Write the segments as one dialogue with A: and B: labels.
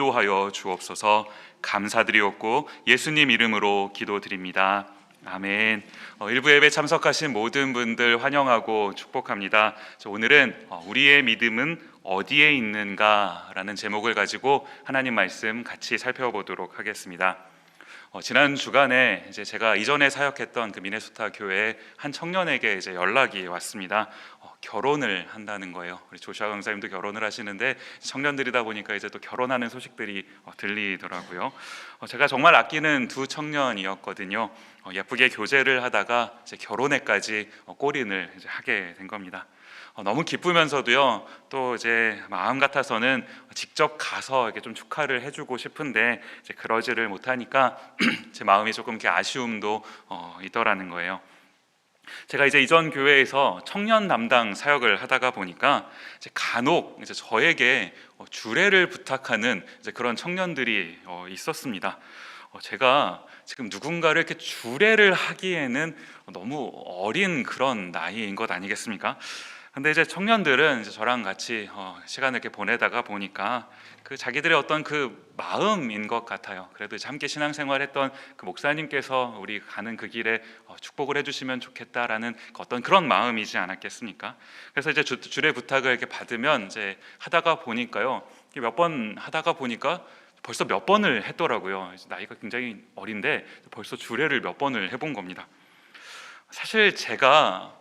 A: 인도하여 주옵소서. 감사드리옵고 예수님 이름으로 기도드립니다. 아멘. 일부 예배 참석하신 모든 분들 환영하고 축복합니다. 오늘은 우리의 믿음은 어디에 있는가 라는 제목을 가지고 하나님 말씀 같이 살펴보도록 하겠습니다. 지난 주간에 제가 이전에 사역했던 그 미네소타 교회의 한 청년에게 연락이 왔습니다. 결혼을 한다는 거예요. 우리 조슈아 강사님도 결혼을 하시는데 청년들이다 보니까 또 결혼하는 소식들이 들리더라고요. 제가 정말 아끼는 두 청년이었거든요. 예쁘게 교제를 하다가 결혼에까지 골인을 하게 된 겁니다. 너무 기쁘면서도요, 또 마음 같아서는 직접 가서 이렇게 좀 축하를 해주고 싶은데 그러지를 못하니까 제 마음이 조금 이렇게 아쉬움도 있더라는 거예요. 제가 이전 교회에서 청년 담당 사역을 하다가 보니까 간혹 저에게 주례를 부탁하는 그런 청년들이 있었습니다. 제가 지금 누군가를 이렇게 주례를 하기에는 너무 어린 그런 나이인 것 아니겠습니까? 근데 청년들은 저랑 같이 시간을 이렇게 보내다가 보니까 그 자기들의 어떤 그 마음인 것 같아요. 그래도 함께 신앙생활했던 그 목사님께서 우리 가는 그 길에 축복을 해주시면 좋겠다라는 어떤 그런 마음이지 않았겠습니까? 그래서 주례 부탁을 이렇게 받으면 하다가 보니까요, 몇 번 하다가 보니까 벌써 몇 번을 했더라고요. 나이가 굉장히 어린데 벌써 주례를 몇 번을 해본 겁니다. 사실 제가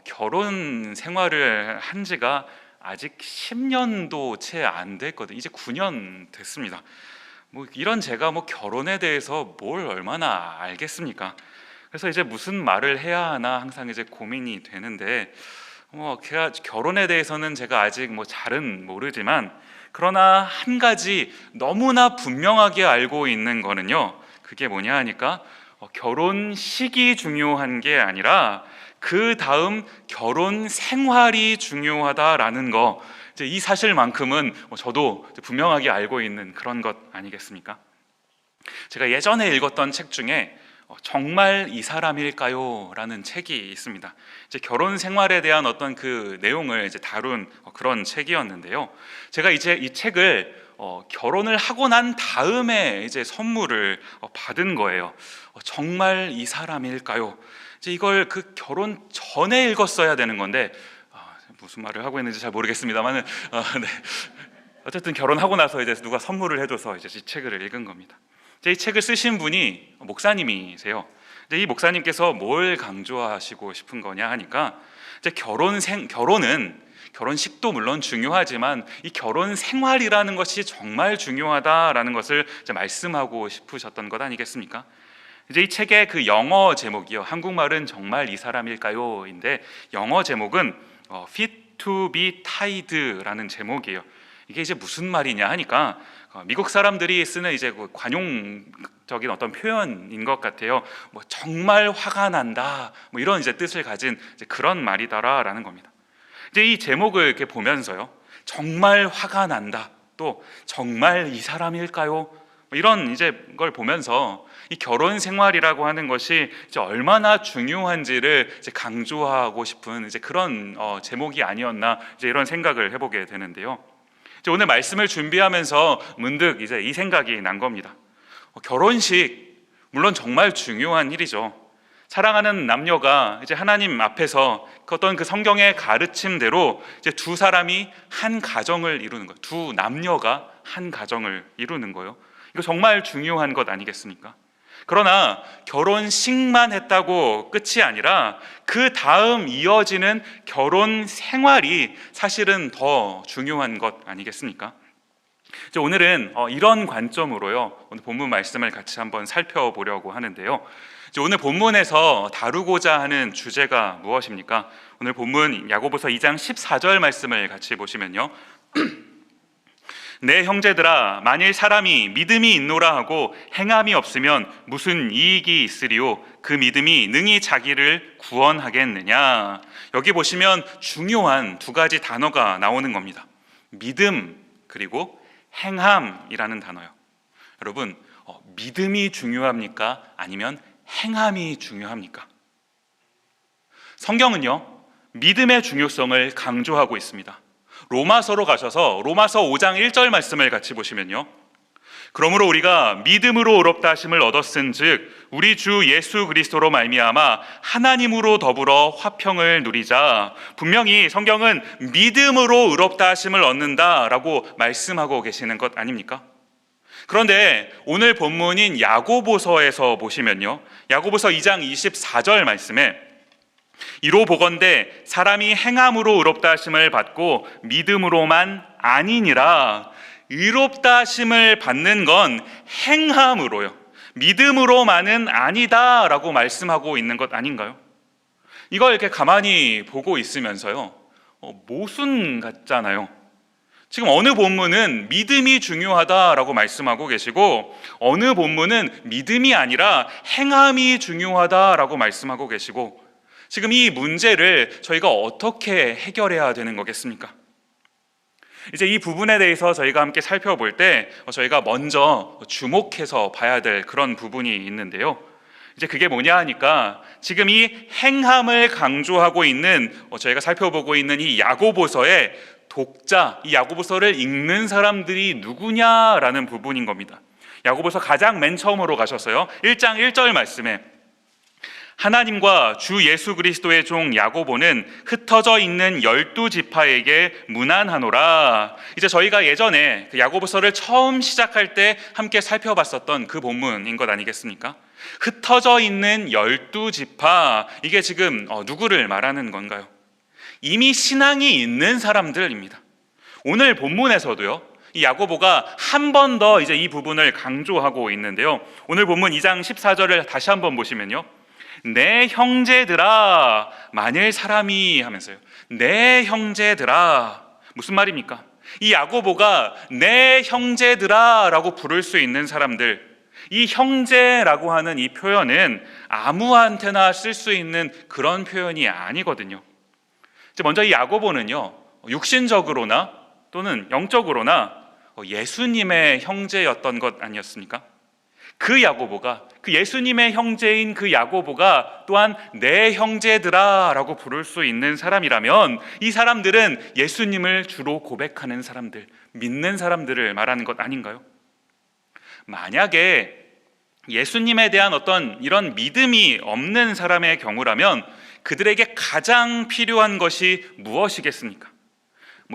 A: 결혼 생활을 한 지가 아직 10년도 채 안 됐거든요. 이제 9년 됐습니다. 이런 제가 결혼에 대해서 뭘 얼마나 알겠습니까? 그래서 무슨 말을 해야 하나 항상 고민이 되는데, 제가 결혼에 대해서는 제가 아직 잘은 모르지만, 그러나 한 가지 너무나 분명하게 알고 있는 거는요, 그게 뭐냐 하니까 결혼식이 중요한 게 아니라 그 다음 결혼 생활이 중요하다라는 거, 이 사실만큼은 저도 분명하게 알고 있는 그런 것 아니겠습니까? 제가 예전에 읽었던 책 중에 정말 이 사람일까요? 라는 책이 있습니다. 결혼 생활에 대한 어떤 그 내용을 다룬 그런 책이었는데요. 제가 이 책을 결혼을 하고 난 다음에 선물을 받은 거예요. 정말 이 사람일까요? 이걸 그 결혼 전에 읽었어야 되는 건데 무슨 말을 하고 있는지 잘 모르겠습니다만, 네. 어쨌든 결혼하고 나서 누가 선물을 해줘서 이 책을 읽은 겁니다. 이 책을 쓰신 분이 목사님이세요. 이 목사님께서 뭘 강조하시고 싶은 거냐 하니까 결혼은 결혼식도 물론 중요하지만 이 결혼 생활이라는 것이 정말 중요하다라는 것을 말씀하고 싶으셨던 것 아니겠습니까? 이 책의 그 영어 제목이요, 한국말은 정말 이 사람일까요?인데 영어 제목은 Fit to be tied라는 제목이에요. 이게 무슨 말이냐 하니까 미국 사람들이 쓰는 그 관용적인 어떤 표현인 것 같아요. 정말 화가 난다, 이런 뜻을 가진 그런 말이다라는 겁니다. 이 제목을 이렇게 보면서요, 정말 화가 난다, 또 정말 이 사람일까요? 이런 걸 보면서 이 결혼 생활이라고 하는 것이 얼마나 중요한지를 강조하고 싶은 그런 제목이 아니었나 이런 생각을 해보게 되는데요. 오늘 말씀을 준비하면서 문득 이 생각이 난 겁니다. 결혼식 물론 정말 중요한 일이죠. 사랑하는 남녀가 하나님 앞에서 어떤 그 성경의 가르침대로 두 사람이 한 가정을 이루는 거예요. 두 남녀가 한 가정을 이루는 거예요. 이거 정말 중요한 것 아니겠습니까? 그러나 결혼식만 했다고 끝이 아니라 그 다음 이어지는 결혼 생활이 사실은 더 중요한 것 아니겠습니까? 오늘은 이런 관점으로요, 오늘 본문 말씀을 같이 한번 살펴보려고 하는데요. 오늘 본문에서 다루고자 하는 주제가 무엇입니까? 오늘 본문 야고보서 2장 14절 말씀을 같이 보시면요, 내 형제들아, 만일 사람이 믿음이 있노라 하고 행함이 없으면 무슨 이익이 있으리요? 그 믿음이 능히 자기를 구원하겠느냐? 여기 보시면 중요한 두 가지 단어가 나오는 겁니다. 믿음 그리고 행함이라는 단어요. 여러분, 믿음이 중요합니까? 아니면 행함이 중요합니까? 성경은요, 믿음의 중요성을 강조하고 있습니다. 로마서로 가셔서 로마서 5장 1절 말씀을 같이 보시면요, 그러므로 우리가 믿음으로 의롭다 하심을 얻었은즉 우리 주 예수 그리스도로 말미암아 하나님으로 더불어 화평을 누리자. 분명히 성경은 믿음으로 의롭다 하심을 얻는다라고 말씀하고 계시는 것 아닙니까? 그런데 오늘 본문인 야고보서에서 보시면요, 야고보서 2장 24절 말씀에 이로 보건대 사람이 행함으로 의롭다 하심을 받고 믿음으로만 아니니라. 의롭다 하심을 받는 건 행함으로요, 믿음으로만은 아니다라고 말씀하고 있는 것 아닌가요? 이걸 이렇게 가만히 보고 있으면서요, 모순 같잖아요. 지금 어느 본문은 믿음이 중요하다라고 말씀하고 계시고 어느 본문은 믿음이 아니라 행함이 중요하다라고 말씀하고 계시고, 지금 이 문제를 저희가 어떻게 해결해야 되는 거겠습니까? 이제 이 부분에 대해서 저희가 함께 살펴볼 때 저희가 먼저 주목해서 봐야 될 그런 부분이 있는데요, 이제 그게 뭐냐 하니까 지금 이 행함을 강조하고 있는 저희가 살펴보고 있는 이 야고보서의 독자, 이 야고보서를 읽는 사람들이 누구냐라는 부분인 겁니다. 야고보서 가장 맨 처음으로 가셔서요, 1장 1절 말씀에 하나님과 주 예수 그리스도의 종 야고보는 흩어져 있는 12지파에게 문안하노라. 이제 저희가 예전에 그 야고보서를 처음 시작할 때 함께 살펴봤었던 그 본문인 것 아니겠습니까? 흩어져 있는 12지파, 이게 지금 누구를 말하는 건가요? 이미 신앙이 있는 사람들입니다. 오늘 본문에서도요, 이 야고보가 한 번 더 이제 이 부분을 강조하고 있는데요, 오늘 본문 2장 14절을 다시 한번 보시면요, 내 형제들아, 만일 사람이 하면서요, 내 형제들아, 무슨 말입니까? 이 야고보가 내 형제들아 라고 부를 수 있는 사람들, 이 형제라고 하는 이 표현은 아무한테나 쓸 수 있는 그런 표현이 아니거든요. 먼저 이 야고보는요, 육신적으로나 또는 영적으로나 예수님의 형제였던 것 아니었습니까? 그 야고보가, 그 예수님의 형제인 그 야고보가 또한 내 형제들아 라고 부를 수 있는 사람이라면 이 사람들은 예수님을 주로 고백하는 사람들, 믿는 사람들을 말하는 것 아닌가요? 만약에 예수님에 대한 어떤 이런 믿음이 없는 사람의 경우라면 그들에게 가장 필요한 것이 무엇이겠습니까?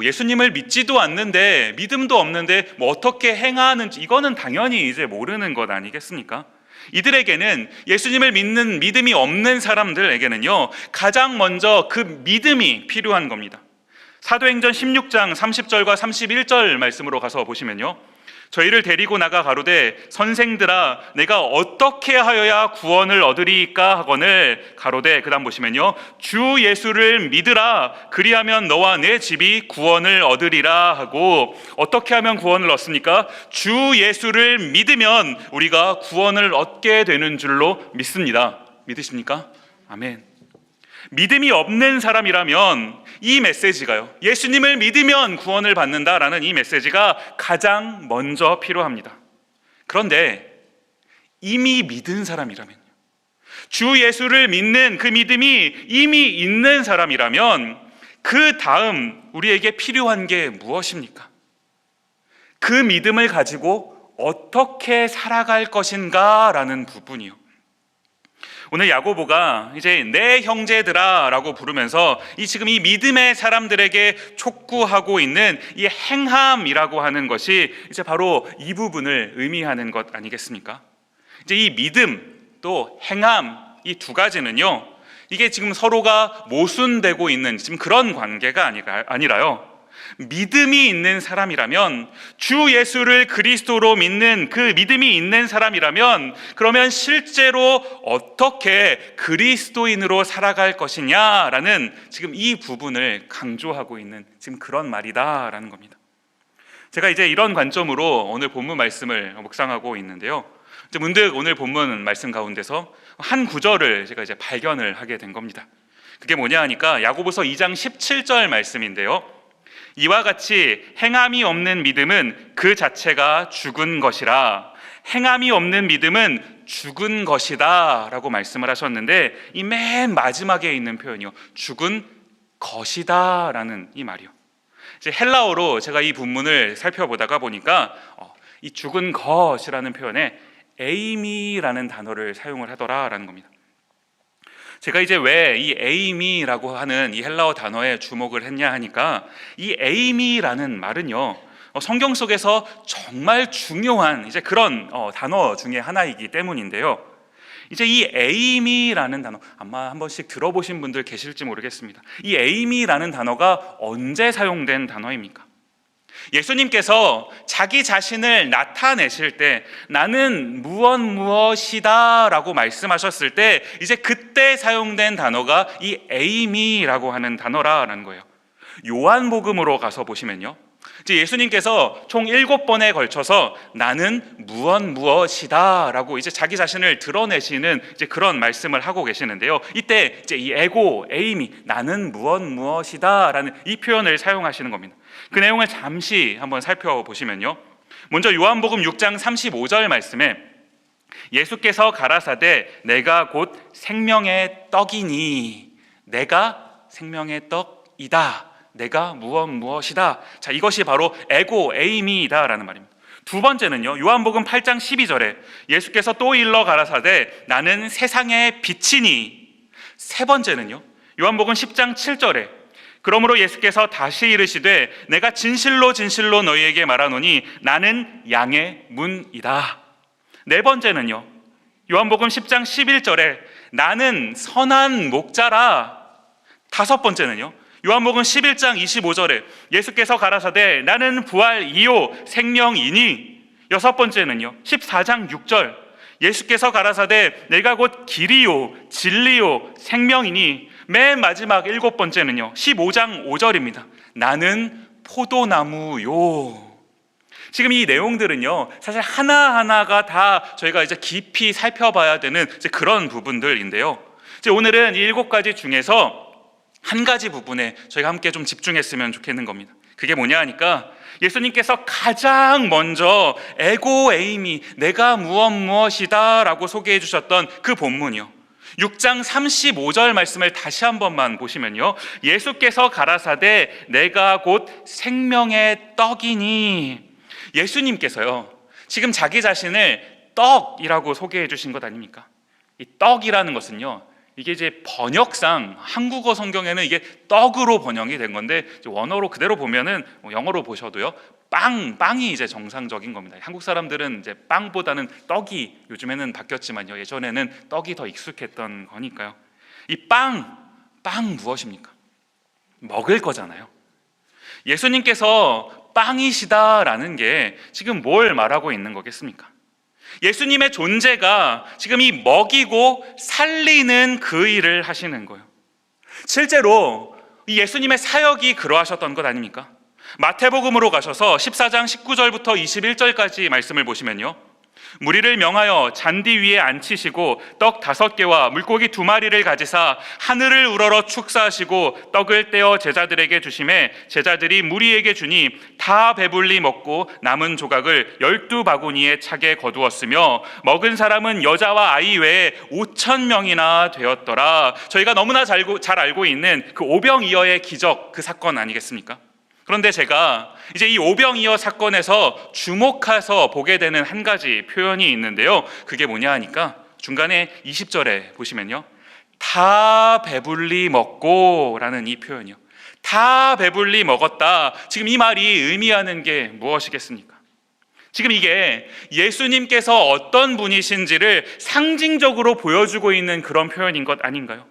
A: 예수님을 믿지도 않는데, 믿음도 없는데 어떻게 행하는지 이거는 당연히 이제 모르는 것 아니겠습니까? 이들에게는, 예수님을 믿는 믿음이 없는 사람들에게는요, 가장 먼저 그 믿음이 필요한 겁니다. 사도행전 16장 30절과 31절 말씀으로 가서 보시면요, 저희를 데리고 나가 가로되 선생들아 내가 어떻게 하여야 구원을 얻으리이까 하거늘 가로되, 그 다음 보시면요, 주 예수를 믿으라 그리하면 너와 내 집이 구원을 얻으리라 하고, 어떻게 하면 구원을 얻습니까? 주 예수를 믿으면 우리가 구원을 얻게 되는 줄로 믿습니다. 믿으십니까? 아멘. 믿음이 없는 사람이라면 이 메시지가요, 예수님을 믿으면 구원을 받는다라는 이 메시지가 가장 먼저 필요합니다. 그런데 이미 믿은 사람이라면요, 주 예수를 믿는 그 믿음이 이미 있는 사람이라면 그 다음 우리에게 필요한 게 무엇입니까? 그 믿음을 가지고 어떻게 살아갈 것인가 라는 부분이요. 오늘 야고보가 이제 내 형제들아 라고 부르면서 지금 이 믿음의 사람들에게 촉구하고 있는 이 행함이라고 하는 것이 이제 바로 이 부분을 의미하는 것 아니겠습니까? 이제 이 믿음 또 행함, 이 두 가지는요, 이게 지금 서로가 모순되고 있는 지금 그런 관계가 아니라요, 믿음이 있는 사람이라면, 주 예수를 그리스도로 믿는 그 믿음이 있는 사람이라면, 그러면 실제로 어떻게 그리스도인으로 살아갈 것이냐라는 지금 이 부분을 강조하고 있는 지금 그런 말이다라는 겁니다. 제가 이제 이런 관점으로 오늘 본문 말씀을 묵상하고 있는데요, 이제 문득 오늘 본문 말씀 가운데서 한 구절을 제가 이제 발견을 하게 된 겁니다. 그게 뭐냐 하니까 야고보서 2장 17절 말씀인데요, 이와 같이 행함이 없는 믿음은 그 자체가 죽은 것이라. 행함이 없는 믿음은 죽은 것이다 라고 말씀을 하셨는데, 이 맨 마지막에 있는 표현이요, 죽은 것이다 라는 이 말이요, 이제 헬라어로 제가 이 본문을 살펴보다가 보니까 이 죽은 것이라는 표현에 에이미라는 단어를 사용을 하더라라는 겁니다. 제가 이제 왜 이 에이미라고 하는 이 헬라어 단어에 주목을 했냐 하니까, 이 에이미라는 말은요, 성경 속에서 정말 중요한 이제 그런 단어 중에 하나이기 때문인데요. 이제 이 에이미라는 단어, 아마 한 번씩 들어보신 분들 계실지 모르겠습니다. 이 에이미라는 단어가 언제 사용된 단어입니까? 예수님께서 자기 자신을 나타내실 때 나는 무엇이다 라고 말씀하셨을 때, 이제 그때 사용된 단어가 이 에이미라고 하는 단어라는 거예요. 요한복음으로 가서 보시면요, 이제 예수님께서 총 7번에 걸쳐서 나는 무엇이다 라고 이제 자기 자신을 드러내시는 이제 그런 말씀을 하고 계시는데요, 이때 이제 이 에고, 에이미, 나는 무엇이다 라는 이 표현을 사용하시는 겁니다. 그 내용을 잠시 한번 살펴보시면요, 먼저 요한복음 6장 35절 말씀에 예수께서 가라사대 내가 곧 생명의 떡이니, 내가 생명의 떡이다, 내가 무엇이다. 자, 이것이 바로 에고, 에이미이다 라는 말입니다. 두 번째는요, 요한복음 8장 12절에 예수께서 또 일러 가라사대 나는 세상의 빛이니. 세 번째는요, 요한복음 10장 7절에 그러므로 예수께서 다시 이르시되 내가 진실로 너희에게 말하노니 나는 양의 문이다. 네 번째는요, 요한복음 10장 11절에 나는 선한 목자라. 다섯 번째는요, 요한복음 11장 25절에 예수께서 가라사대 나는 부활이요 생명이니. 여섯 번째는요, 14장 6절 예수께서 가라사대 내가 곧 길이요 진리요 생명이니. 맨 마지막 일곱 번째는요, 15장 5절입니다. 나는 포도나무요. 지금 이 내용들은요, 사실 하나하나가 다 저희가 이제 깊이 살펴봐야 되는 이제 그런 부분들인데요, 이제 오늘은 이 7가지 중에서 한 가지 부분에 저희가 함께 좀 집중했으면 좋겠는 겁니다. 그게 뭐냐 하니까, 예수님께서 가장 먼저 에고 에이미, 내가 무엇이다 라고 소개해 주셨던 그 본문이요, 6장 35절 말씀을 다시 한 번만 보시면요, 예수께서 가라사대 내가 곧 생명의 떡이니. 예수님께서요, 지금 자기 자신을 떡이라고 소개해 주신 것 아닙니까? 이 떡이라는 것은요, 이게 이제 번역상 한국어 성경에는 이게 떡으로 번역이 된 건데, 원어로 그대로 보면은, 영어로 보셔도요, 빵이 이제 정상적인 겁니다. 한국 사람들은 이제 빵보다는 떡이 요즘에는 바뀌었지만요, 예전에는 떡이 더 익숙했던 거니까요. 이 빵 무엇입니까? 먹을 거잖아요. 예수님께서 빵이시다라는 게 지금 뭘 말하고 있는 거겠습니까? 예수님의 존재가 지금 이 먹이고 살리는 그 일을 하시는 거예요. 실제로 이 예수님의 사역이 그러하셨던 것 아닙니까? 마태복음으로 가셔서 14장 19절부터 21절까지 말씀을 보시면요, 무리를 명하여 잔디 위에 앉히시고 떡 5개와 물고기 2마리를 가지사 하늘을 우러러 축사하시고 떡을 떼어 제자들에게 주시매 제자들이 무리에게 주니 다 배불리 먹고 남은 조각을 12바구니에 차게 거두었으며 먹은 사람은 여자와 아이 외에 5,000명이나 되었더라. 저희가 너무나 잘 알고 있는 그 오병이어의 기적, 그 사건 아니겠습니까? 그런데 제가 이제 이 오병이어 사건에서 주목해서 보게 되는 한 가지 표현이 있는데요, 그게 뭐냐 하니까 중간에 20절에 보시면요, 다 배불리 먹고 라는 이 표현이요, 다 배불리 먹었다. 지금 이 말이 의미하는 게 무엇이겠습니까? 지금 이게 예수님께서 어떤 분이신지를 상징적으로 보여주고 있는 그런 표현인 것 아닌가요?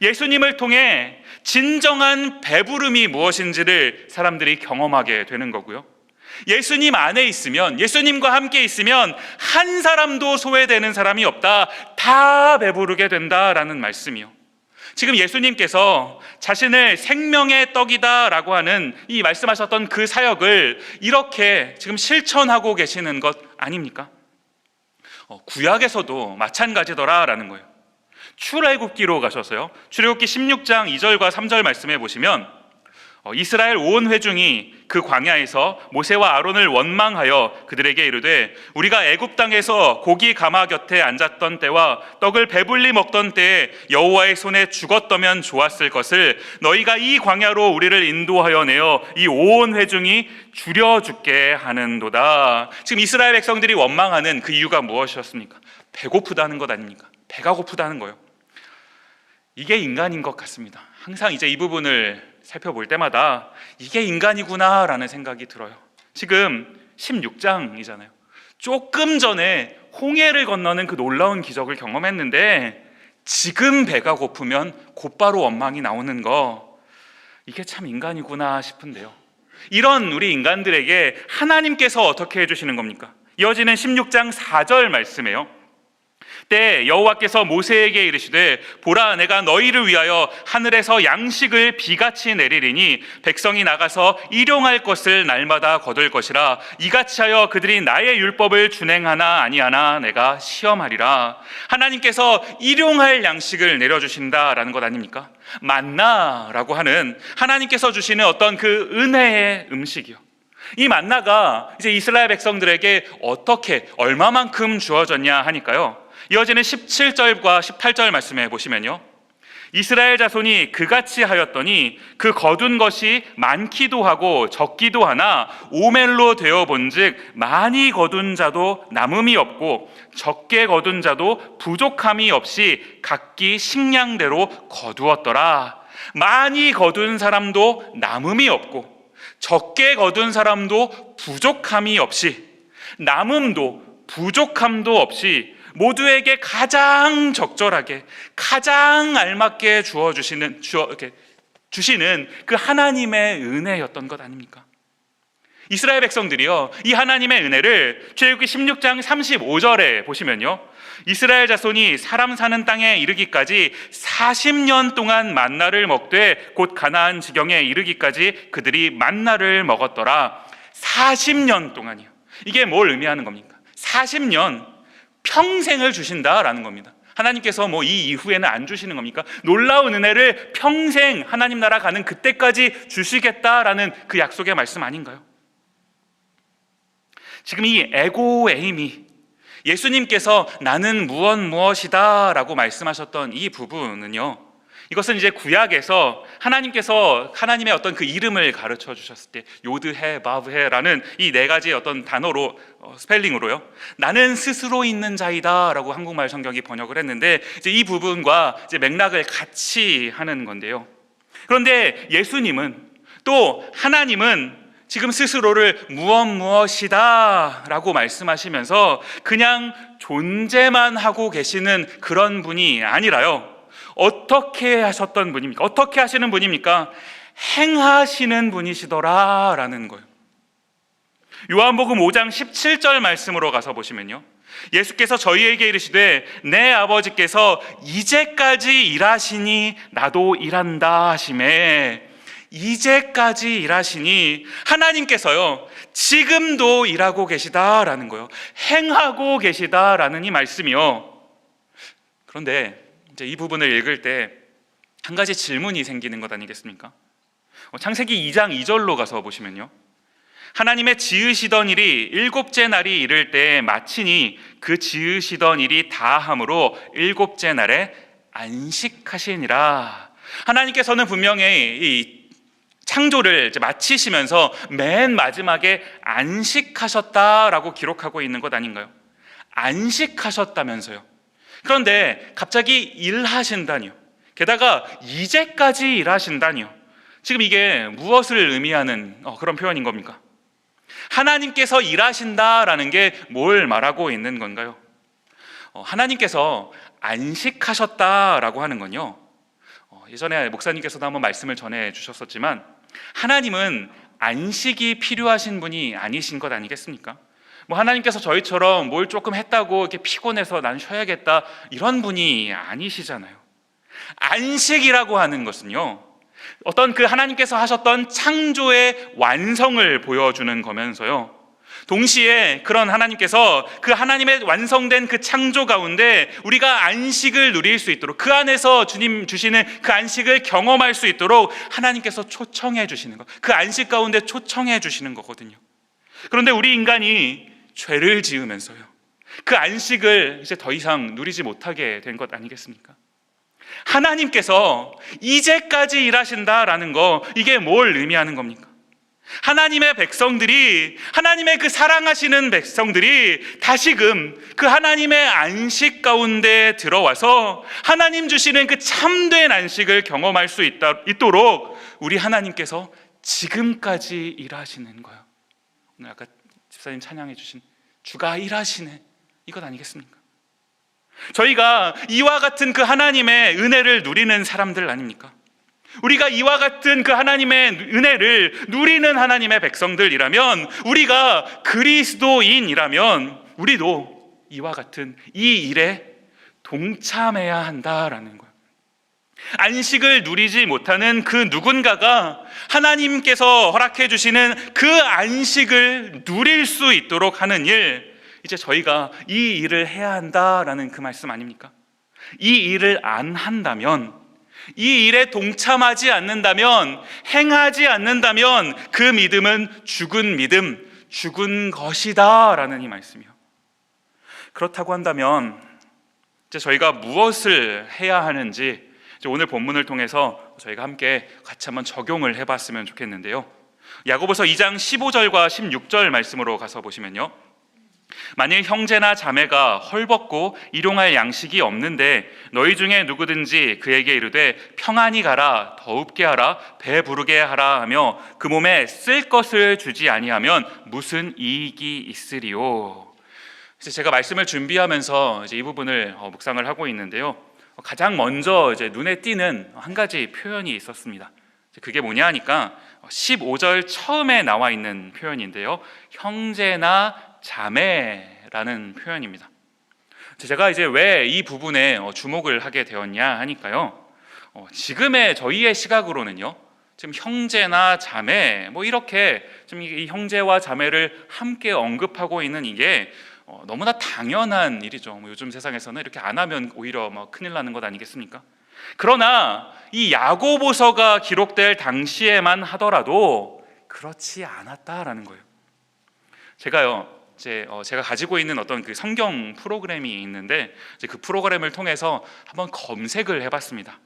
A: 예수님을 통해 진정한 배부름이 무엇인지를 사람들이 경험하게 되는 거고요, 예수님 안에 있으면, 예수님과 함께 있으면 한 사람도 소외되는 사람이 없다, 다 배부르게 된다라는 말씀이요. 지금 예수님께서 자신을 생명의 떡이다 라고 하는 이 말씀하셨던 그 사역을 이렇게 지금 실천하고 계시는 것 아닙니까? 구약에서도 마찬가지더라라는 거예요. 출애굽기로 가셔서요, 출애굽기 16장 2절과 3절 말씀해 보시면 이스라엘 온 회중이 그 광야에서 모세와 아론을 원망하여 그들에게 이르되 우리가 애굽 땅에서 고기 가마 곁에 앉았던 때와 떡을 배불리 먹던 때에 여호와의 손에 죽었더면 좋았을 것을 너희가 이 광야로 우리를 인도하여 내어 이 온 회중이 줄여 죽게 하는도다. 지금 이스라엘 백성들이 원망하는 그 이유가 무엇이었습니까? 배고프다는 것 아닙니까? 배가 고프다는 거예요. 이게 인간인 것 같습니다. 항상 이제 이 부분을 살펴볼 때마다 이게 인간이구나 라는 생각이 들어요. 지금 16장이잖아요. 조금 전에 홍해를 건너는 그 놀라운 기적을 경험했는데 지금 배가 고프면 곧바로 원망이 나오는 거, 이게 참 인간이구나 싶은데요. 이런 우리 인간들에게 하나님께서 어떻게 해주시는 겁니까? 이어지는 16장 4절 말씀이에요. 때 여호와께서 모세에게 이르시되 보라, 내가 너희를 위하여 하늘에서 양식을 비같이 내리리니 백성이 나가서 일용할 것을 날마다 거둘 것이라. 이같이 하여 그들이 나의 율법을 준행하나 아니하나 내가 시험하리라. 하나님께서 일용할 양식을 내려주신다라는 것 아닙니까? 만나라고 하는 하나님께서 주시는 어떤 그 은혜의 음식이요. 이 만나가 이제 이스라엘 백성들에게 어떻게 얼마만큼 주어졌냐 하니까요, 이어지는 17절과 18절 말씀에 보시면요, 이스라엘 자손이 그같이 하였더니 그 거둔 것이 많기도 하고 적기도 하나 오멜로 되어 본즉 많이 거둔 자도 남음이 없고 적게 거둔 자도 부족함이 없이 각기 식량대로 거두었더라. 많이 거둔 사람도 남음이 없고 적게 거둔 사람도 부족함이 없이, 남음도 부족함도 없이 모두에게 가장 적절하게 가장 알맞게 주시는 그 하나님의 은혜였던 것 아닙니까? 이스라엘 백성들이요, 이 하나님의 은혜를 출애굽기 16장 35절에 보시면요, 이스라엘 자손이 사람 사는 땅에 이르기까지 40년 동안 만나를 먹되 곧 가나안 지경에 이르기까지 그들이 만나를 먹었더라. 40년 동안이요. 이게 뭘 의미하는 겁니까? 40년, 평생을 주신다라는 겁니다. 하나님께서 뭐 이 이후에는 안 주시는 겁니까? 놀라운 은혜를 평생 하나님 나라 가는 그때까지 주시겠다라는 그 약속의 말씀 아닌가요? 지금 이 에고에임이, 예수님께서 나는 무엇이다 라고 말씀하셨던 이 부분은요, 이것은 이제 구약에서 하나님께서 하나님의 어떤 그 이름을 가르쳐 주셨을 때 요드해, 바브해라는 이 네 가지 어떤 단어로 스펠링으로요, 나는 스스로 있는 자이다 라고 한국말 성경이 번역을 했는데, 이제 이 부분과 이제 맥락을 같이 하는 건데요. 그런데 예수님은, 또 하나님은 지금 스스로를 무엇이다 라고 말씀하시면서 그냥 존재만 하고 계시는 그런 분이 아니라요, 어떻게 하셨던 분입니까? 어떻게 하시는 분입니까? 행하시는 분이시더라 라는 거예요. 요한복음 5장 17절 말씀으로 가서 보시면요, 예수께서 저희에게 이르시되 내 아버지께서 이제까지 일하시니 나도 일한다 하시매, 이제까지 일하시니 하나님께서요 지금도 일하고 계시다라는 거예요. 행하고 계시다라는 이 말씀이요. 그런데 이제 이 부분을 읽을 때 한 가지 질문이 생기는 것 아니겠습니까? 창세기 2장 2절로 가서 보시면요, 하나님의 지으시던 일이 일곱째 날이 이를 때 마치니 그 지으시던 일이 다함으로 일곱째 날에 안식하시니라. 하나님께서는 분명히 이 창조를 마치시면서 맨 마지막에 안식하셨다라고 기록하고 있는 것 아닌가요? 안식하셨다면서요. 그런데 갑자기 일하신다니요. 게다가 이제까지 일하신다니요. 지금 이게 무엇을 의미하는 그런 표현인 겁니까? 하나님께서 일하신다라는 게 뭘 말하고 있는 건가요? 하나님께서 안식하셨다라고 하는 건요, 예전에 목사님께서도 한번 말씀을 전해 주셨었지만 하나님은 안식이 필요하신 분이 아니신 것 아니겠습니까? 뭐 하나님께서 저희처럼 뭘 조금 했다고 이렇게 피곤해서 난 쉬어야겠다 이런 분이 아니시잖아요. 안식이라고 하는 것은요, 어떤 그 하나님께서 하셨던 창조의 완성을 보여주는 거면서요, 동시에 그런 하나님께서 그 하나님의 완성된 그 창조 가운데 우리가 안식을 누릴 수 있도록, 그 안에서 주님 주시는 그 안식을 경험할 수 있도록 하나님께서 초청해 주시는 것, 그 안식 가운데 초청해 주시는 거거든요. 그런데 우리 인간이 죄를 지으면서요, 그 안식을 이제 더 이상 누리지 못하게 된 것 아니겠습니까? 하나님께서 이제까지 일하신다라는 거, 이게 뭘 의미하는 겁니까? 하나님의 백성들이, 하나님의 그 사랑하시는 백성들이 다시금 그 하나님의 안식 가운데 들어와서 하나님 주시는 그 참된 안식을 경험할 수 있도록 우리 하나님께서 지금까지 일하시는 거예요. 오늘 아까 집사님 찬양해 주신 주가 일하시네, 이것 아니겠습니까? 저희가 이와 같은 그 하나님의 은혜를 누리는 사람들 아닙니까? 우리가 이와 같은 그 하나님의 은혜를 누리는 하나님의 백성들이라면, 우리가 그리스도인이라면 우리도 이와 같은 이 일에 동참해야 한다라는 거예요. 안식을 누리지 못하는 그 누군가가 하나님께서 허락해 주시는 그 안식을 누릴 수 있도록 하는 일, 이제 저희가 이 일을 해야 한다라는 그 말씀 아닙니까? 이 일을 안 한다면, 이 일에 동참하지 않는다면, 행하지 않는다면 그 믿음은 죽은 믿음, 죽은 것이다 라는 이 말씀이요. 그렇다고 한다면 이제 저희가 무엇을 해야 하는지 오늘 본문을 통해서 저희가 함께 같이 한번 적용을 해봤으면 좋겠는데요. 야고보서 2장 15절과 16절 말씀으로 가서 보시면요, 만일 형제나 자매가 헐벗고 일용할 양식이 없는데 너희 중에 누구든지 그에게 이르되 평안히 가라, 더웁게 하라, 배 부르게 하라 하며 그 몸에 쓸 것을 주지 아니하면 무슨 이익이 있으리요. 그래서 제가 말씀을 준비하면서 이제 이 부분을 묵상을 하고 있는데요, 가장 먼저 이제 눈에 띄는 한 가지 표현이 있었습니다. 그게 뭐냐 하니까 15절 처음에 나와 있는 표현인데요, 형제나 자매라는 표현입니다. 제가 이제 왜 이 부분에 주목을 하게 되었냐 하니까요, 지금의 저희의 시각으로는요, 지금 형제나 자매 뭐 이렇게 좀 이 형제와 자매를 함께 언급하고 있는 이게 너무나 당연한 일이죠. 요즘 세상에서는 이렇게 안 하면 오히려 큰일 나는 것 아니겠습니까? 그러나 이 야고보서가 기록될 당시에만 하더라도 그렇지 않았다라는 거예요. 제가 가지고 있는 어떤 그 성경 프로그램이 있는데, 이제 그 프로그램을 통해서 한번 검색을 해봤습니다.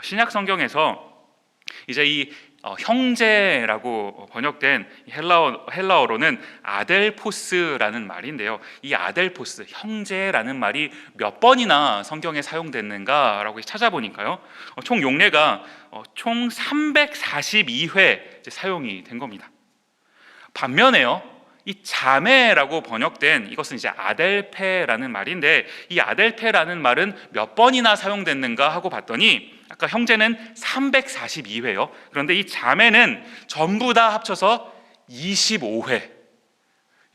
A: 신약 성경에서 이제 이 형제라고 번역된 헬라어로는 아델포스라는 말인데요, 이 아델포스, 형제라는 말이 몇 번이나 성경에 사용됐는가라고 찾아보니까요, 총 용례가 총 342회 사용이 된 겁니다. 반면에요, 이 자매라고 번역된 이것은 이제 아델페라는 말인데, 이 아델페라는 말은 몇 번이나 사용됐는가 하고 봤더니 아까 형제는 342회요. 그런데 이 자매는 전부 다 합쳐서 25회.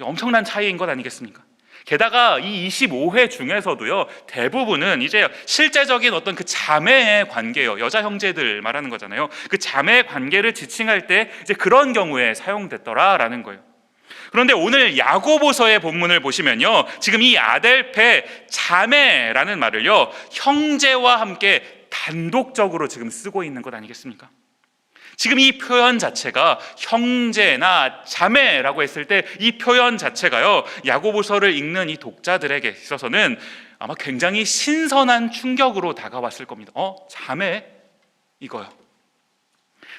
A: 엄청난 차이인 것 아니겠습니까? 게다가 이 25회 중에서도요, 대부분은 이제 실제적인 어떤 그 자매의 관계요, 여자 형제들 말하는 거잖아요. 그 자매의 관계를 지칭할 때 이제 그런 경우에 사용됐더라라는 거예요. 그런데 오늘 야고보서의 본문을 보시면요, 지금 이 아델페, 자매라는 말을요, 형제와 함께 단독적으로 지금 쓰고 있는 것 아니겠습니까? 지금 이 표현 자체가 형제나 자매라고 했을 때 이 표현 자체가요, 야고보서를 읽는 이 독자들에게 있어서는 아마 굉장히 신선한 충격으로 다가왔을 겁니다. 자매? 이거요.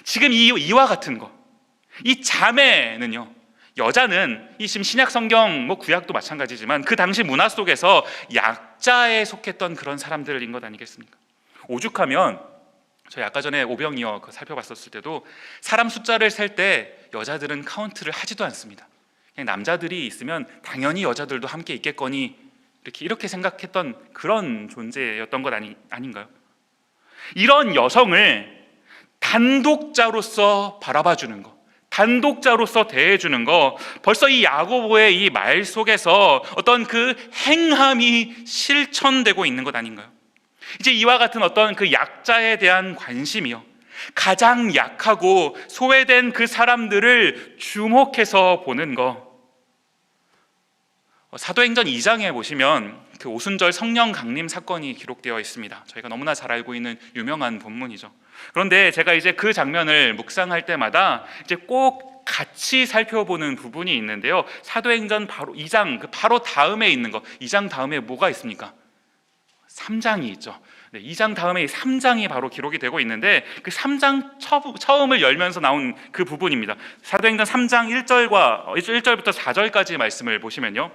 A: 지금 이와 같은 거, 이 자매는요, 여자는 이 지금 신약 성경 구약도 마찬가지지만 그 당시 문화 속에서 약자에 속했던 그런 사람들인 것 아니겠습니까? 오죽하면 저희 아까 전에 오병이어 살펴봤었을 때도 사람 숫자를 셀 때 여자들은 카운트를 하지도 않습니다. 그냥 남자들이 있으면 당연히 여자들도 함께 있겠거니 이렇게 생각했던 그런 존재였던 것 아닌가요? 이런 여성을 단독자로서 바라봐주는 것, 단독자로서 대해주는 거, 벌써 이 야고보의 이 말 속에서 어떤 그 행함이 실천되고 있는 것 아닌가요? 이제 이와 같은 어떤 그 약자에 대한 관심이요, 가장 약하고 소외된 그 사람들을 주목해서 보는 거, 사도행전 2장에 보시면 그 오순절 성령 강림 사건이 기록되어 있습니다. 저희가 너무나 잘 알고 있는 유명한 본문이죠. 그런데 제가 이제 그 장면을 묵상할 때마다 이제 꼭 같이 살펴보는 부분이 있는데요. 사도행전 바로 2장 그 바로 다음에 있는 거, 2장 다음에 뭐가 있습니까? 3장이 있죠. 2장 다음에 3장이 바로 기록이 되고 있는데 그 3장 처음을 열면서 나온 그 부분입니다. 사도행전 3장 1절부터 4절까지 말씀을 보시면요,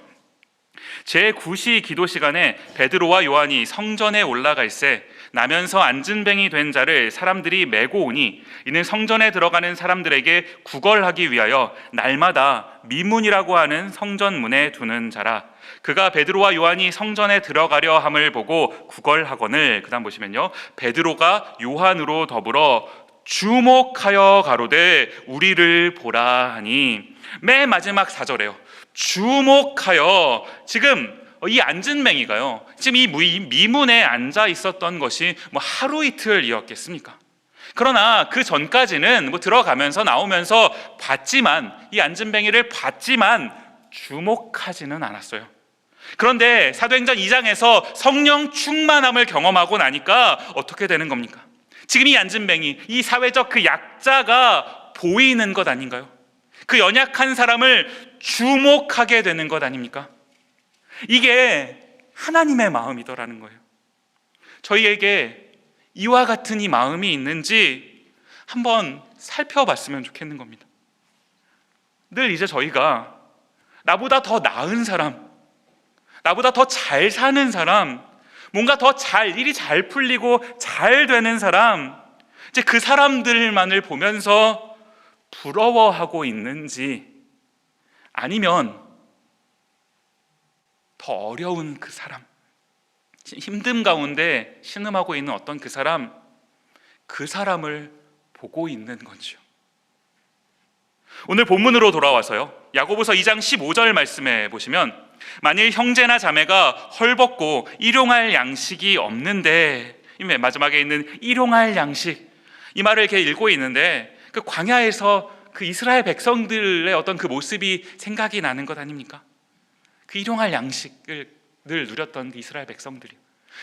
A: 제9시 기도 시간에 베드로와 요한이 성전에 올라가 있세 나면서 앉은뱅이 된 자를 사람들이 메고 오니 이는 성전에 들어가는 사람들에게 구걸하기 위하여 날마다 미문이라고 하는 성전 문에 두는 자라. 그가 베드로와 요한이 성전에 들어가려 함을 보고 구걸하거늘, 그 다음 보시면요, 베드로가 요한으로 더불어 주목하여 가로되 우리를 보라 하니, 맨 마지막 4절에요, 주목하여, 지금 이 앉은뱅이가요, 지금 이 미문에 앉아 있었던 것이 뭐 하루 이틀이었겠습니까? 그러나 그 전까지는 뭐 들어가면서 나오면서 봤지만, 이 앉은뱅이를 봤지만 주목하지는 않았어요. 그런데 사도행전 2장에서 성령 충만함을 경험하고 나니까 어떻게 되는 겁니까? 지금 이 앉은뱅이, 이 사회적 그 약자가 보이는 것 아닌가요? 그 연약한 사람을 주목하게 되는 것 아닙니까? 이게 하나님의 마음이더라는 거예요. 저희에게 이와 같은 이 마음이 있는지 한번 살펴봤으면 좋겠는 겁니다. 늘 이제 저희가 나보다 더 나은 사람, 나보다 더 잘 사는 사람, 뭔가 더 일이 잘 풀리고 잘 되는 사람, 이제 그 사람들만을 보면서 부러워하고 있는지, 아니면 더 어려운 그 사람, 힘듦 가운데 신음하고 있는 어떤 그 사람을 보고 있는 건지요. 오늘 본문으로 돌아와서요, 야고보서 2장 15절 말씀에 보시면, 만일 형제나 자매가 헐벗고 일용할 양식이 없는데, 맨 마지막에 있는 일용할 양식, 이 말을 이렇게 읽고 있는데 그 광야에서 그 이스라엘 백성들의 어떤 그 모습이 생각이 나는 것 아닙니까? 그 일용할 양식을 늘 누렸던 그 이스라엘 백성들이,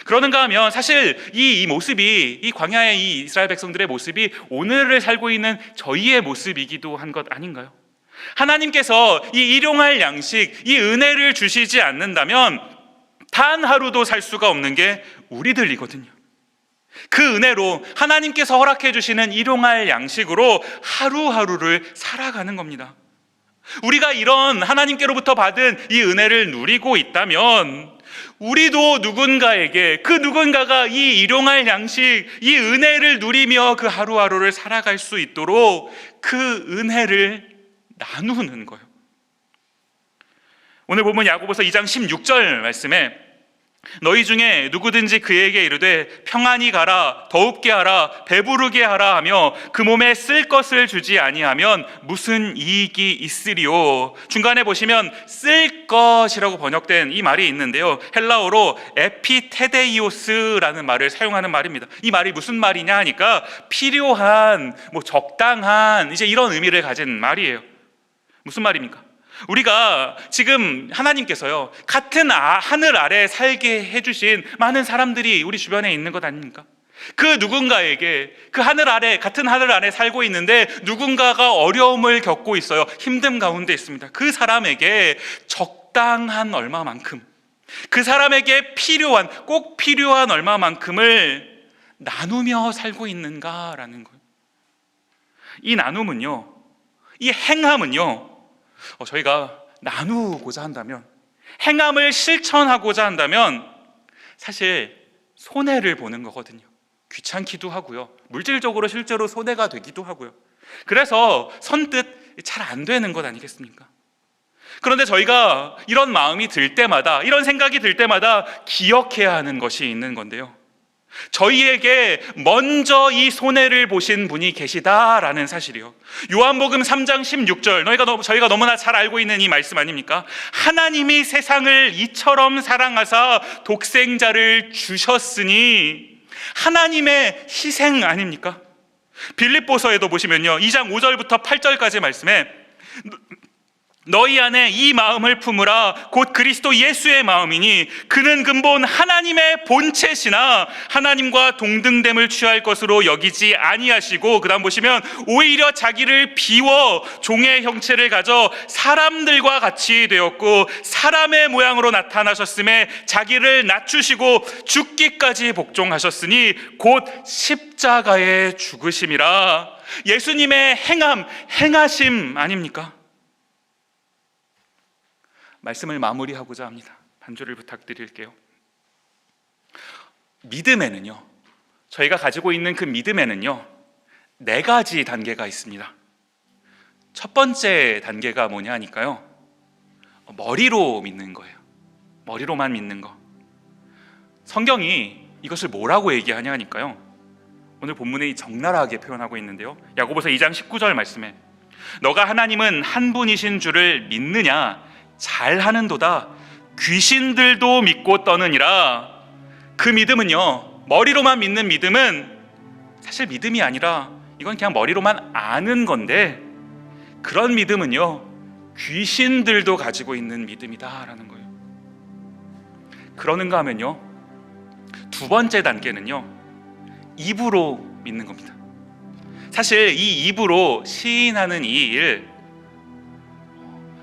A: 그러는가 하면 사실 이 모습이, 이 광야의 이 이스라엘 백성들의 모습이 오늘을 살고 있는 저희의 모습이기도 한 것 아닌가요? 하나님께서 이 일용할 양식, 이 은혜를 주시지 않는다면 단 하루도 살 수가 없는 게 우리들이거든요. 그 은혜로 하나님께서 허락해 주시는 일용할 양식으로 하루하루를 살아가는 겁니다. 우리가 이런 하나님께로부터 받은 이 은혜를 누리고 있다면 우리도 누군가에게, 그 누군가가 이 일용할 양식, 이 은혜를 누리며 그 하루하루를 살아갈 수 있도록 그 은혜를 나누는 거예요. 오늘 보면 야고보서 2장 16절 말씀에, 너희 중에 누구든지 그에게 이르되 평안히 가라, 더웁게 하라, 배부르게 하라 하며 그 몸에 쓸 것을 주지 아니하면 무슨 이익이 있으리요. 중간에 보시면 쓸 것이라고 번역된 이 말이 있는데요, 헬라어로 에피테데이오스라는 말을 사용하는 말입니다. 이 말이 무슨 말이냐 하니까 필요한, 적당한, 이제 이런 의미를 가진 말이에요. 무슨 말입니까? 우리가 지금 하나님께서요, 같은 하늘 아래 살게 해주신 많은 사람들이 우리 주변에 있는 것 아닙니까? 그 누군가에게, 그 하늘 아래, 같은 하늘 아래 살고 있는데 누군가가 어려움을 겪고 있어요. 힘듦 가운데 있습니다. 그 사람에게 적당한 얼마만큼, 그 사람에게 필요한, 꼭 필요한 얼마만큼을 나누며 살고 있는가라는 거예요. 이 나눔은요, 이 행함은요, 저희가 나누고자 한다면, 행함을 실천하고자 한다면 사실 손해를 보는 거거든요. 귀찮기도 하고요, 물질적으로 실제로 손해가 되기도 하고요. 그래서 선뜻 잘 안 되는 것 아니겠습니까? 그런데 저희가 이런 마음이 들 때마다, 이런 생각이 들 때마다 기억해야 하는 것이 있는 건데요, 저희에게 먼저 이 손해를 보신 분이 계시다라는 사실이요. 요한복음 3장 16절, 저희가 너무나 잘 알고 있는 이 말씀 아닙니까? 하나님이 세상을 이처럼 사랑하사 독생자를 주셨으니, 하나님의 희생 아닙니까? 빌립보서에도 보시면요, 2장 5절부터 8절까지 말씀에 너희 안에 이 마음을 품으라. 곧 그리스도 예수의 마음이니 그는 근본 하나님의 본체시나 하나님과 동등됨을 취할 것으로 여기지 아니하시고, 그 다음 보시면 오히려 자기를 비워 종의 형체를 가져 사람들과 같이 되었고 사람의 모양으로 나타나셨음에 자기를 낮추시고 죽기까지 복종하셨으니 곧 십자가에 죽으심이라. 예수님의 행하심 아닙니까? 말씀을 마무리하고자 합니다. 반주를 부탁드릴게요. 믿음에는요, 저희가 가지고 있는 그 믿음에는요 4가지 단계가 있습니다. 첫 번째 단계가 뭐냐 하니까요, 머리로 믿는 거예요. 머리로만 믿는 거. 성경이 이것을 뭐라고 얘기하냐 하니까요, 오늘 본문에 적나라하게 표현하고 있는데요, 야고보서 2장 19절 말씀에 너가 하나님은 한 분이신 줄을 믿느냐, 잘하는도다 귀신들도 믿고 떠느니라. 그 믿음은요, 머리로만 믿는 믿음은 사실 믿음이 아니라 이건 그냥 머리로만 아는 건데, 그런 믿음은요 귀신들도 가지고 있는 믿음이다라는 거예요. 그러는가 하면요, 두 번째 단계는요 입으로 믿는 겁니다. 사실 이 입으로 시인하는 이 일,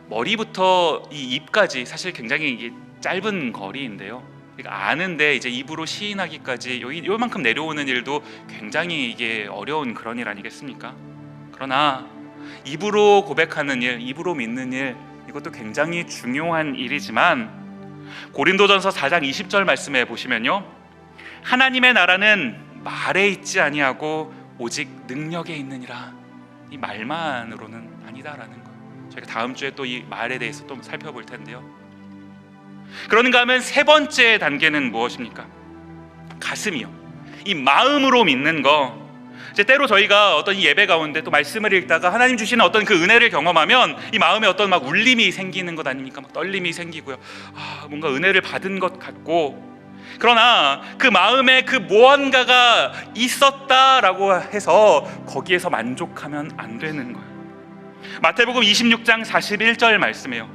A: 머리부터 이 입까지 사실 굉장히 이게 짧은 거리인데요, 그러니까 아는데 이제 입으로 시인하기까지 요만큼 내려오는 일도 굉장히 이게 어려운 그런 일 아니겠습니까? 그러나 입으로 고백하는 일, 입으로 믿는 일, 이것도 굉장히 중요한 일이지만 고린도전서 4장 20절 말씀에 보시면요, 하나님의 나라는 말에 있지 아니하고 오직 능력에 있느니라. 이 말만으로는 아니다라는 거예요. 저희가 다음 주에 또 이 말에 대해서 또 살펴볼 텐데요, 그런가 하면 세 번째 단계는 무엇입니까? 가슴이요, 이 마음으로 믿는 거. 이제 때로 저희가 어떤 이 예배 가운데 또 말씀을 읽다가 하나님 주시는 어떤 그 은혜를 경험하면 이 마음에 어떤 막 울림이 생기는 것 아닙니까? 막 떨림이 생기고요, 뭔가 은혜를 받은 것 같고, 그러나 그 마음에 그 무언가가 있었다라고 해서 거기에서 만족하면 안 되는 거예요. 마태복음 26장 41절 말씀이에요.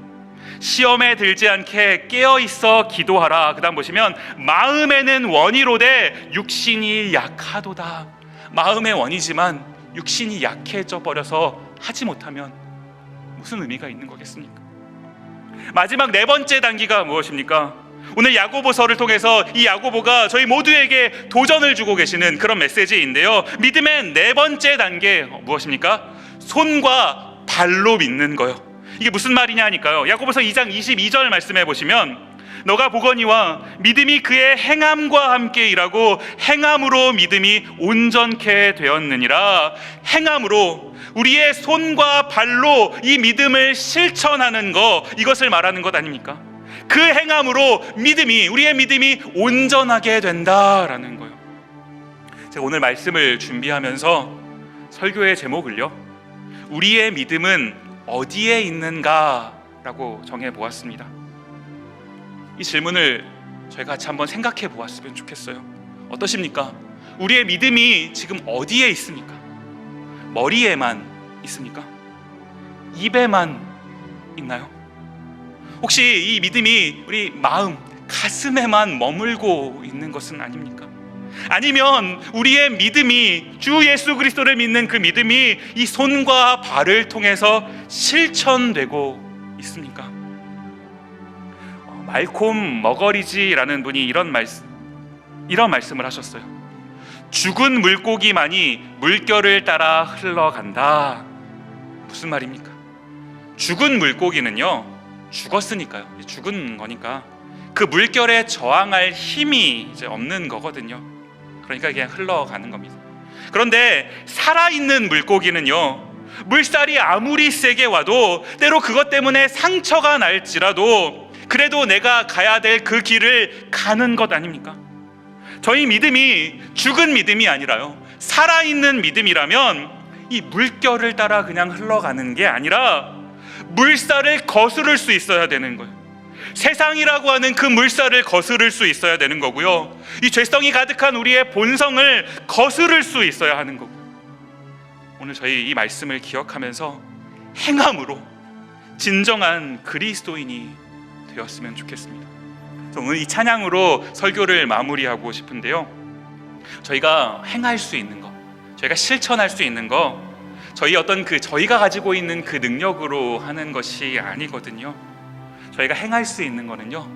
A: 시험에 들지 않게 깨어있어 기도하라. 그 다음 보시면 마음에는 원이로되 육신이 약하도다. 마음의 원이지만 육신이 약해져 버려서 하지 못하면 무슨 의미가 있는 거겠습니까? 마지막 네 번째 단계가 무엇입니까? 오늘 야고보서를 통해서 이 야고보가 저희 모두에게 도전을 주고 계시는 그런 메시지인데요, 믿음의 네 번째 단계 무엇입니까? 손과 발로 믿는 거요. 이게 무슨 말이냐 하니까요, 야고보서 2장 22절 말씀해 보시면 너가 보거니와 믿음이 그의 행함과 함께 일하고 행함으로 믿음이 온전케 되었느니라. 행함으로, 우리의 손과 발로 이 믿음을 실천하는 거, 이것을 말하는 것 아닙니까? 그 행함으로 우리의 믿음이 온전하게 된다라는 거예요. 제가 오늘 말씀을 준비하면서 설교의 제목을요, 우리의 믿음은 어디에 있는가라고 정해보았습니다. 이 질문을 저희가 같이 한번 생각해 보았으면 좋겠어요. 어떠십니까? 우리의 믿음이 지금 어디에 있습니까? 머리에만 있습니까? 입에만 있나요? 혹시 이 믿음이 우리 마음, 가슴에만 머물고 있는 것은 아닙니까? 아니면 우리의 믿음이, 주 예수 그리스도를 믿는 그 믿음이 이 손과 발을 통해서 실천되고 있습니까? 말콤 머거리지라는 분이 이런 말씀을 하셨어요. 죽은 물고기만이 물결을 따라 흘러간다. 무슨 말입니까? 죽은 물고기는요, 죽었으니까요, 죽은 거니까 그 물결에 저항할 힘이 이제 없는 거거든요. 그러니까 그냥 흘러가는 겁니다. 그런데 살아있는 물고기는요, 물살이 아무리 세게 와도 때로 그것 때문에 상처가 날지라도 그래도 내가 가야 될 그 길을 가는 것 아닙니까? 저희 믿음이 죽은 믿음이 아니라요, 살아있는 믿음이라면 이 물결을 따라 그냥 흘러가는 게 아니라 물살을 거스를 수 있어야 되는 거예요. 세상이라고 하는 그 물살을 거스를 수 있어야 되는 거고요, 이 죄성이 가득한 우리의 본성을 거스를 수 있어야 하는 거고요. 오늘 저희 이 말씀을 기억하면서 행함으로 진정한 그리스도인이 되었으면 좋겠습니다. 오늘 이 찬양으로 설교를 마무리하고 싶은데요, 저희가 행할 수 있는 것, 저희가 실천할 수 있는 것, 저희가 가지고 있는 그 능력으로 하는 것이 아니거든요. 저희가 행할 수 있는 거는요,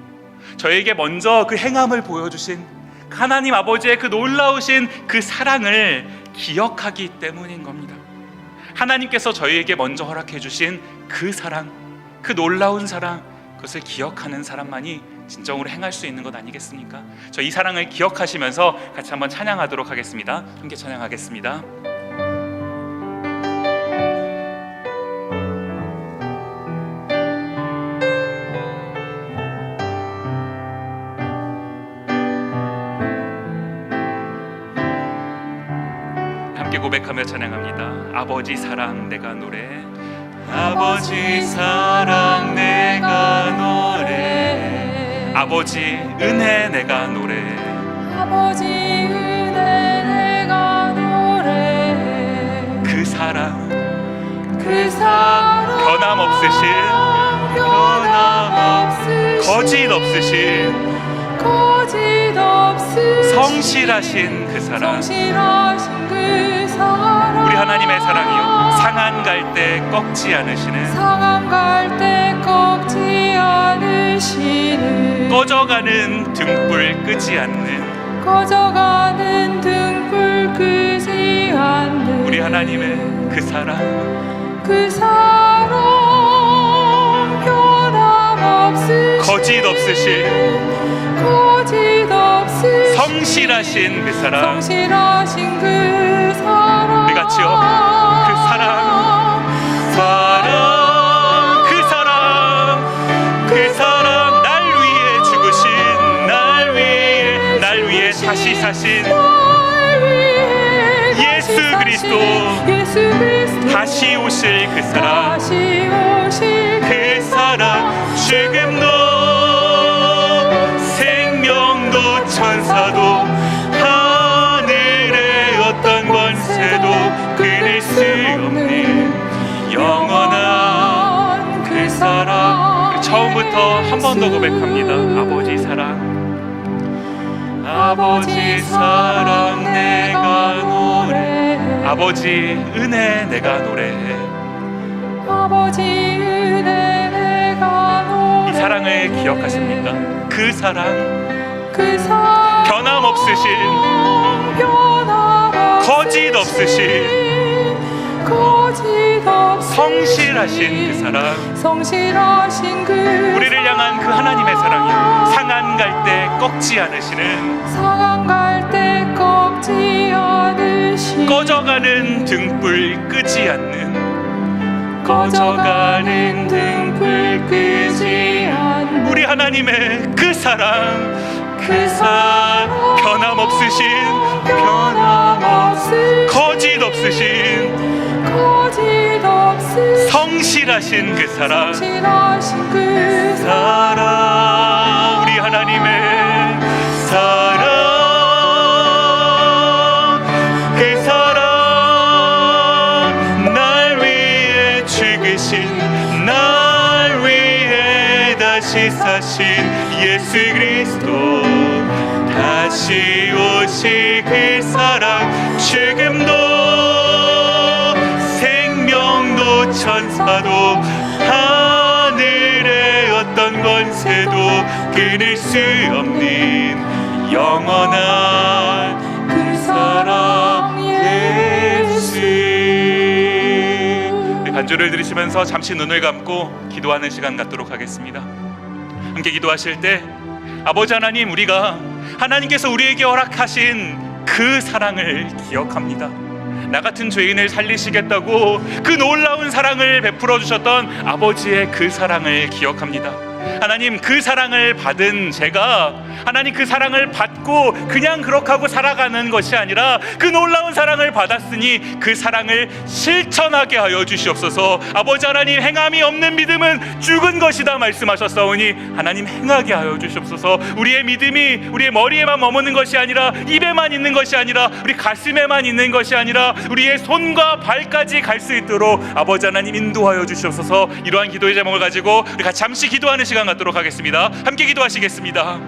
A: 저에게 먼저 그 행함을 보여주신 하나님 아버지의 그 놀라우신 그 사랑을 기억하기 때문인 겁니다. 하나님께서 저희에게 먼저 허락해 주신 그 사랑, 그 놀라운 사랑, 그것을 기억하는 사람만이 진정으로 행할 수 있는 것 아니겠습니까? 저 이 사랑을 기억하시면서 같이 한번 찬양하도록 하겠습니다. 함께 찬양하겠습니다. 함께 고백하며 찬양합니다. 아버지 사랑 내가 노래, 아버지 사랑 내가 노래, 아버지 은혜 내가 노래,
B: 아버지 은혜 내가 노래,
A: 그 사랑
B: 변함없으신
A: 거짓 없으신 성실하신 그 사랑, 우리 하나님의 사랑이요, 상한 갈 때 꺾지 않으시는, 꺼져가는 등불 끄지 않는, 우리 하나님의 그 사랑
B: 변함없으신
A: 거짓 없으신 성실하신 그 사랑, 우리 같이요, 그 사랑 날 위해 죽으신, 날 위해 다시 사신 예수 그리스도, 다시 오실 그 사랑, 그 사랑, 죽음도 생명도 천사도 하늘의 어떤 권세도 끊을 수 없는 영원한 그 사랑. 처음부터 한 번 더 고백합니다. 아버지 사랑 내가 노래, 아버지 은혜 내가 노래, 이 사랑을 기억하십니까? 그 사랑 변함없으신, 거짓 없으신, 성실하신 그 사랑, 우리를 향한 그 하나님의 사랑이요, 상한 갈 때 꺾지 않으시는, 꺼져가는 등불 끄지 않는, 꺼져가는 등불 끄지 않는 우리 하나님의 그 사랑, 변함없으신, 거짓 없으신, 성실하신 그 사랑, 우리 하나님의 사랑, 그 사랑, 날 위해 죽으신, 날 위해 다시 사신 예수 그리스도, 다시 오실 그 사랑, 죽음도 생명도 천사도 하늘의 어떤 권세도 끊을 수 없는 영원한 그 사랑 예수. 반주를 들으시면서 잠시 눈을 감고 기도하는 시간 갖도록 하겠습니다. 함께 기도하실 때 아버지 하나님, 우리가 하나님께서 우리에게 허락하신 그 사랑을 기억합니다. 나 같은 죄인을 살리시겠다고 그 놀라운 사랑을 베풀어 주셨던 아버지의 그 사랑을 기억합니다. 하나님, 그 사랑을 받은 제가 하나님 그 사랑을 받고 그냥 그렇게 하고 살아가는 것이 아니라 그 놀라운 사랑을 받았으니 그 사랑을 실천하게 하여 주시옵소서. 아버지 하나님, 행함이 없는 믿음은 죽은 것이다 말씀하셨사오니 하나님 행하게 하여 주시옵소서. 우리의 믿음이 우리의 머리에만 머무는 것이 아니라, 입에만 있는 것이 아니라, 우리 가슴에만 있는 것이 아니라 우리의 손과 발까지 갈 수 있도록 아버지 하나님 인도하여 주시옵소서. 이러한 기도의 제목을 가지고 우리 같이 잠시 기도하는 시간 갖도록 하겠습니다. 함께 기도하시겠습니다.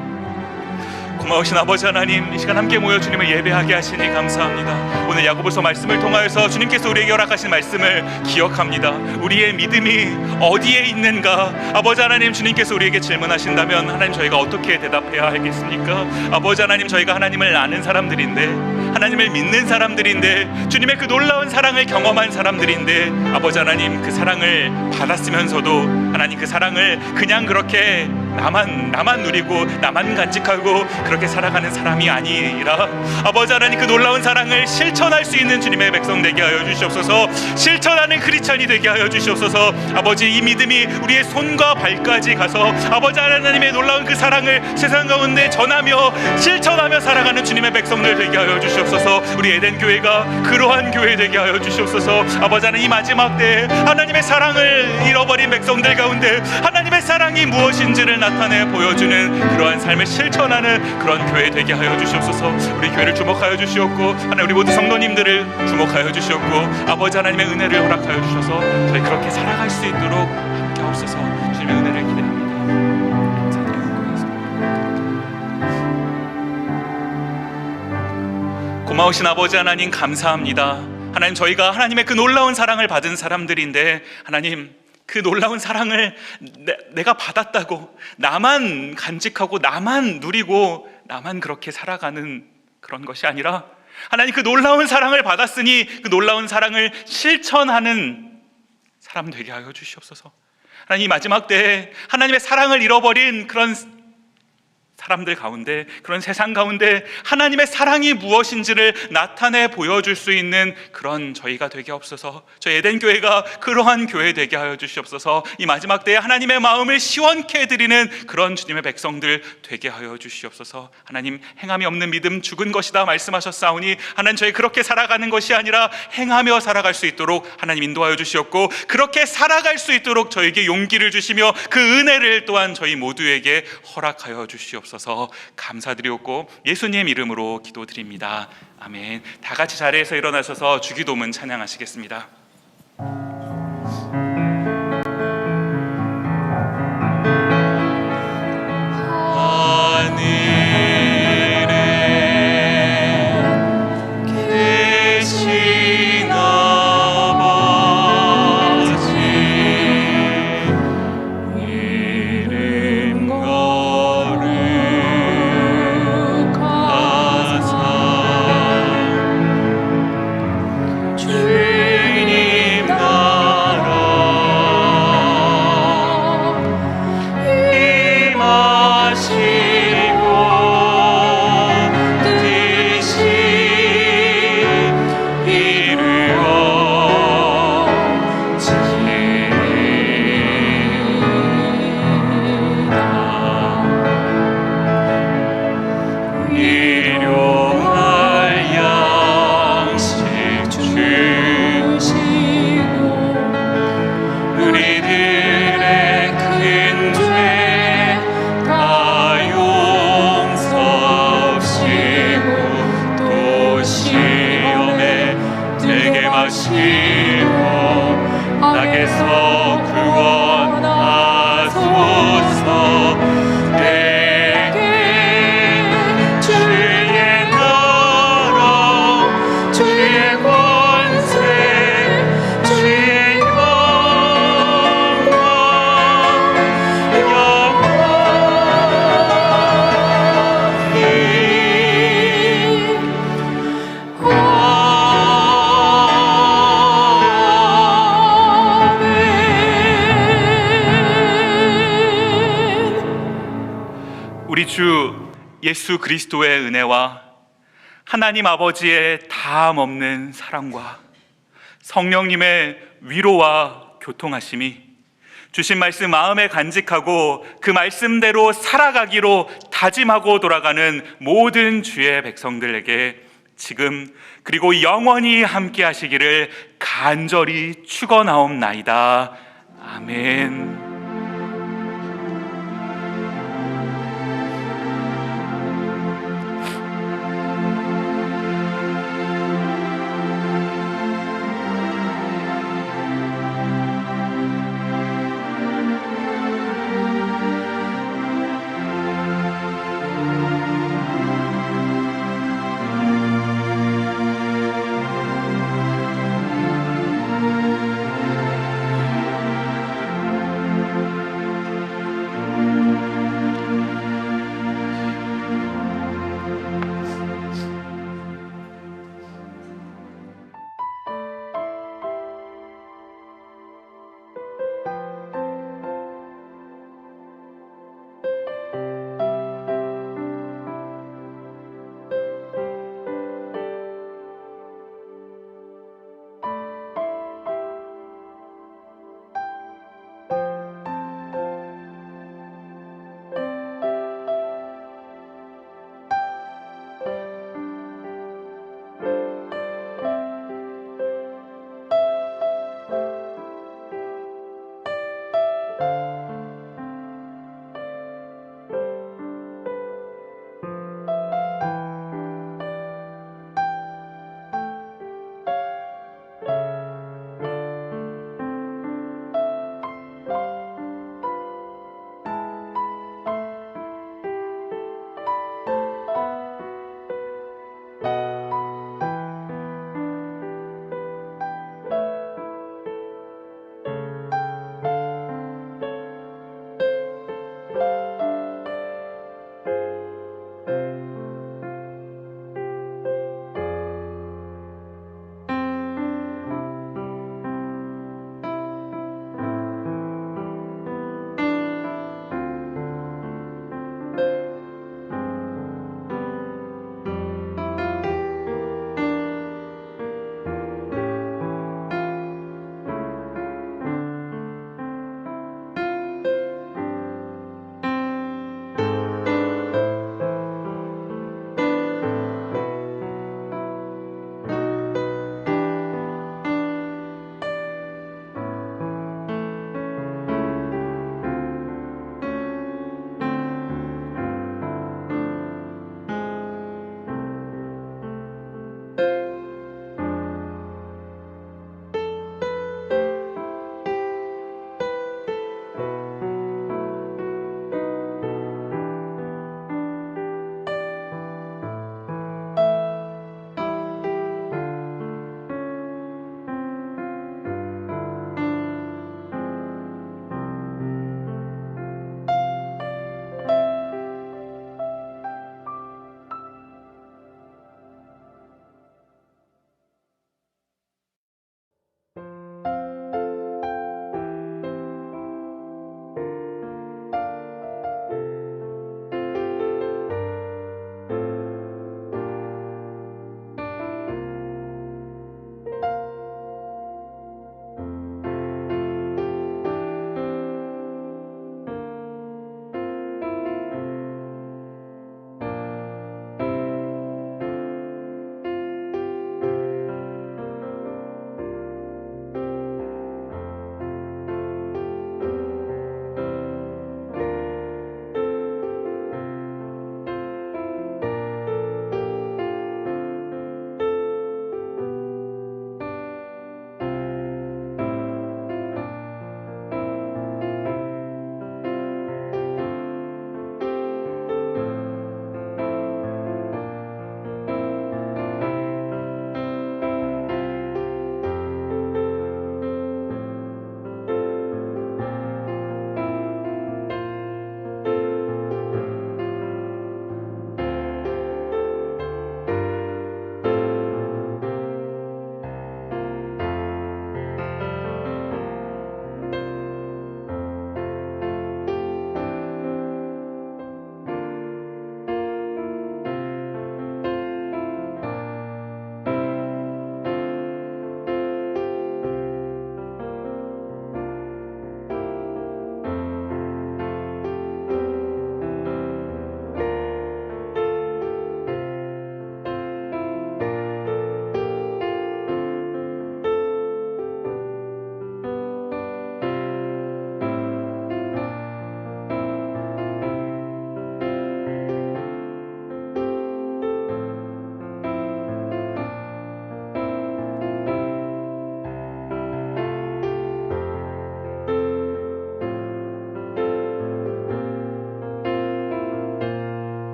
A: 고마우신 아버지 하나님, 이 시간 함께 모여 주님을 예배하게 하시니 감사합니다. 오늘 야고보서 말씀을 통하여서 주님께서 우리에게 허락하신 말씀을 기억합니다. 우리의 믿음이 어디에 있는가? 아버지 하나님, 주님께서 우리에게 질문하신다면 하나님, 저희가 어떻게 대답해야 하겠습니까? 아버지 하나님, 저희가 하나님을 아는 사람들인데, 하나님을 믿는 사람들인데, 주님의 그 놀라운 사랑을 경험한 사람들인데, 아버지 하나님, 그 사랑을 받았으면서도 하나님 그 사랑을 그냥 그렇게 나만 누리고 나만 간직하고 그렇게 살아가는 사람이 아니라, 아버지 하나님, 그 놀라운 사랑을 실천할 수 있는 주님의 백성 되게 하여 주시옵소서. 실천하는 크리스찬이 되게 하여 주시옵소서. 아버지, 이 믿음이 우리의 손과 발까지 가서 아버지 하나님의 놀라운 그 사랑을 세상 가운데 전하며 실천하며 살아가는 주님의 백성들 되게 하여 주시옵소서. 우리 에덴 교회가 그러한 교회 되게 하여 주시옵소서. 아버지 하나님, 이 마지막 때에 하나님의 사랑을 잃어버린 백성들 가운데 하나님의 사랑이 무엇인지를 나타내 보여주는 그러한 삶을 실천하는 그런 교회 되게 하여 주시옵소서. 우리 교회를 주목하여 주시옵고, 하나님, 우리 모두 성도님들을 주목하여 주시옵고, 아버지 하나님의 은혜를 허락하여 주셔서 저희 그렇게 살아갈 수 있도록 함께 하옵소서. 주님의 은혜를 기대합니다. 감사드리옵고 고마우신 아버지 하나님, 감사합니다. 하나님, 저희가 하나님의 그 놀라운 사랑을 받은 사람들인데, 하나님, 그 놀라운 사랑을 내가 받았다고 나만 간직하고 나만 누리고 나만 그렇게 살아가는 그런 것이 아니라, 하나님, 그 놀라운 사랑을 받았으니 그 놀라운 사랑을 실천하는 사람 되게 하여 주시옵소서. 하나님, 이 마지막 때에 하나님의 사랑을 잃어버린 그런 사람들 가운데, 그런 세상 가운데 하나님의 사랑이 무엇인지를 나타내 보여줄 수 있는 그런 저희가 되게 없어서, 저희 에덴 교회가 그러한 교회 되게 하여 주시옵소서. 이 마지막 때에 하나님의 마음을 시원케 해드리는 그런 주님의 백성들 되게 하여 주시옵소서. 하나님, 행함이 없는 믿음 죽은 것이다 말씀하셨사오니 하나님, 저희 그렇게 살아가는 것이 아니라 행하며 살아갈 수 있도록 하나님 인도하여 주시옵고, 그렇게 살아갈 수 있도록 저에게 용기를 주시며 그 은혜를 또한 저희 모두에게 허락하여 주시옵소서. 감사드리옵고 예수님 이름으로 기도드립니다. 아멘. 다 같이 자리에서 일어나셔서 주기도문 찬양하시겠습니다. 우리 주 예수 그리스도의 은혜와 하나님 아버지의 다함 없는 사랑과 성령님의 위로와 교통하심이 주신 말씀 마음에 간직하고 그 말씀대로 살아가기로 다짐하고 돌아가는 모든 주의 백성들에게 지금 그리고 영원히 함께 하시기를 간절히 축원하옵나이다. 아멘.